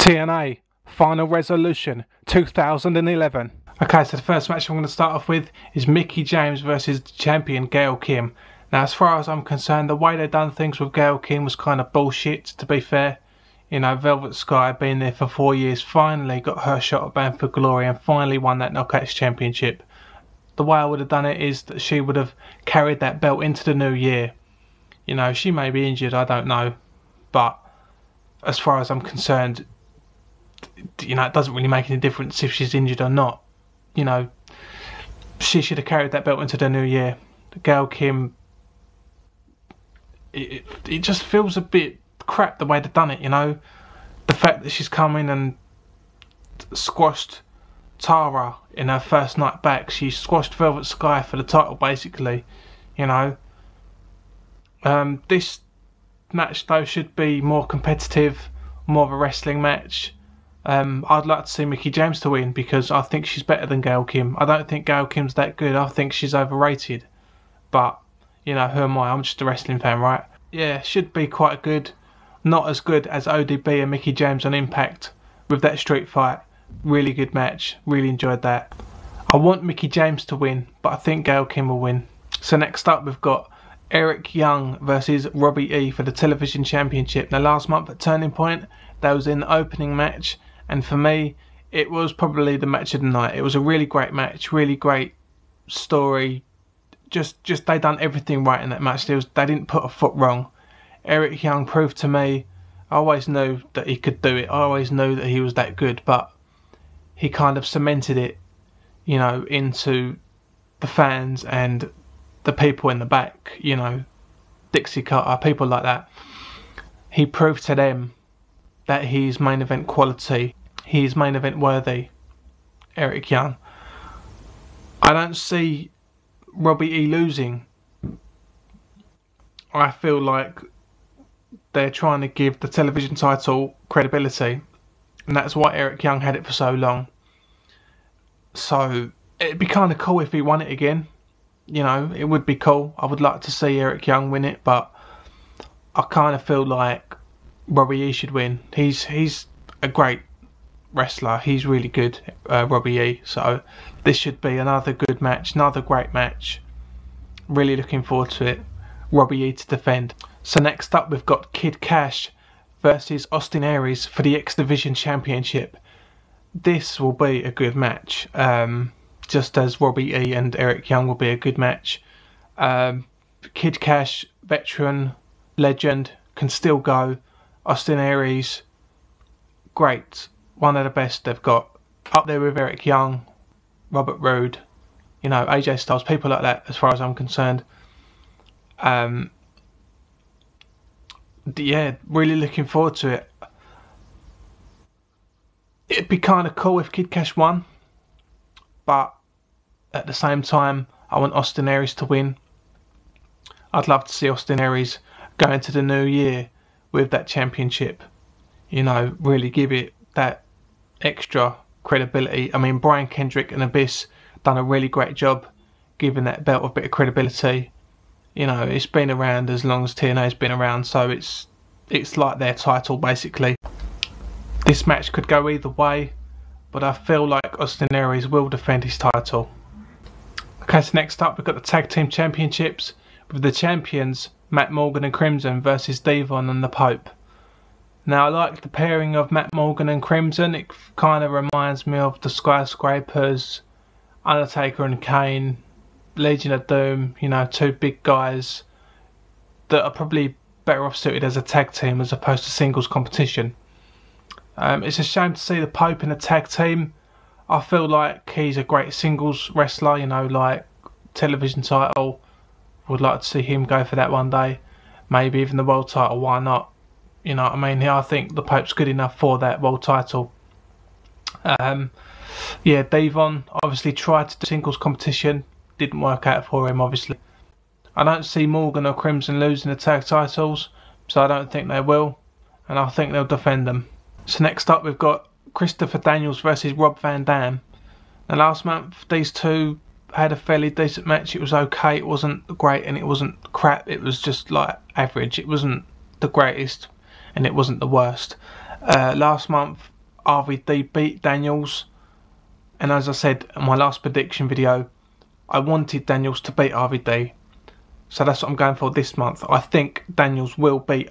TNA Final Resolution 2011. Okay, so the first match I'm going to start off with is Mickie James versus champion Gail Kim. Now, as far as I'm concerned, the way they done things with Gail Kim was kind of bullshit, to be fair. You know, Velvet Sky had been there for 4 years, finally got her shot at Bound for Glory and finally won that Knockouts Championship. The way I would have done it is that she would have carried that belt into the new year. You know, she may be injured, I don't know. But as far as I'm concerned, you know, it doesn't really make any difference if she's injured or not. You know, she should have carried that belt into the new year. Gail Kim, it just feels a bit crap the way they've done it, you know. The fact that she's come in and squashed Tara in her first night back. She squashed Velvet Sky for the title, basically, you know. This match, though, should be more competitive, more of a wrestling match. I'd like to see Mickie James to win because I think she's better than Gail Kim. I don't think Gail Kim's that good. I think she's overrated. But, you know, who am I? I'm just a wrestling fan, right? Yeah, should be quite good. Not as good as ODB and Mickie James on Impact with that street fight. Really good match. Really enjoyed that. I want Mickie James to win, but I think Gail Kim will win. So next up we've got Eric Young versus Robbie E for the Television Championship. Now, last month at Turning Point, that was in the opening match. And for me, it was probably the match of the night. It was a really great match, really great story. Just they done everything right in that match. They didn't put a foot wrong. Eric Young proved to me, I always knew that he could do it. I always knew that he was that good, but he kind of cemented it, you know, into the fans and the people in the back, you know, Dixie Carter, people like that. He proved to them that he's main event quality. He's main event worthy. Eric Young. I don't see Robbie E losing. I feel like they're trying to give the television title credibility, and that's why Eric Young had it for so long. So it'd be kind of cool if he won it again. You know, it would be cool. I would like to see Eric Young win it, but I kind of feel like Robbie E should win. He's a great wrestler. He's really good, Robbie E. So this should be another good match, another great match. Really looking forward to it. Robbie E to defend. So next up we've got Kid Kash versus Aries for the X Division Championship. This will be a good match. Just as Robbie E and Eric Young will be a good match. Kid Kash, veteran, legend, can still go. Aries, great, one of the best they've got. Up there with Eric Young, Robert Roode, you know, AJ Styles, people like that as far as I'm concerned. Yeah, really looking forward to it. It'd be kind of cool if Kid Kash won, but at the same time, I want Aries to win. I'd love to see Aries go into the new year with that championship. You know, really give it that extra credibility. I mean, Brian Kendrick and Abyss done a really great job giving that belt a bit of credibility. You know, it's been around as long as TNA's been around, so it's like their title, basically. This match could go either way, but I feel like Aries will defend his title. Okay, so next up we've got the Tag Team Championships with the champions Matt Morgan and Crimson versus Devon and the Pope. Now, I like the pairing of Matt Morgan and Crimson. It kind of reminds me of the Skyscrapers, Undertaker and Kane, Legion of Doom, you know, two big guys that are probably better off suited as a tag team as opposed to singles competition. It's a shame to see the Pope in a tag team. I feel like he's a great singles wrestler, you know, like television title. Would like to see him go for that one day. Maybe even the world title, why not? You know what I mean? I think the Pope's good enough for that world title. Yeah, Devon obviously tried to do singles competition. Didn't work out for him, obviously. I don't see Morgan or Crimson losing the tag titles, so I don't think they will. And I think they'll defend them. So next up we've got Christopher Daniels versus Rob Van Dam. Now, last month these two had a fairly decent match. It was okay. It wasn't great and it wasn't crap. It was just like average. It wasn't the greatest and it wasn't the worst. Last month RVD beat Daniels, and as I said in my last prediction video, I wanted Daniels to beat RVD, so that's what I'm going for this month. I think Daniels will beat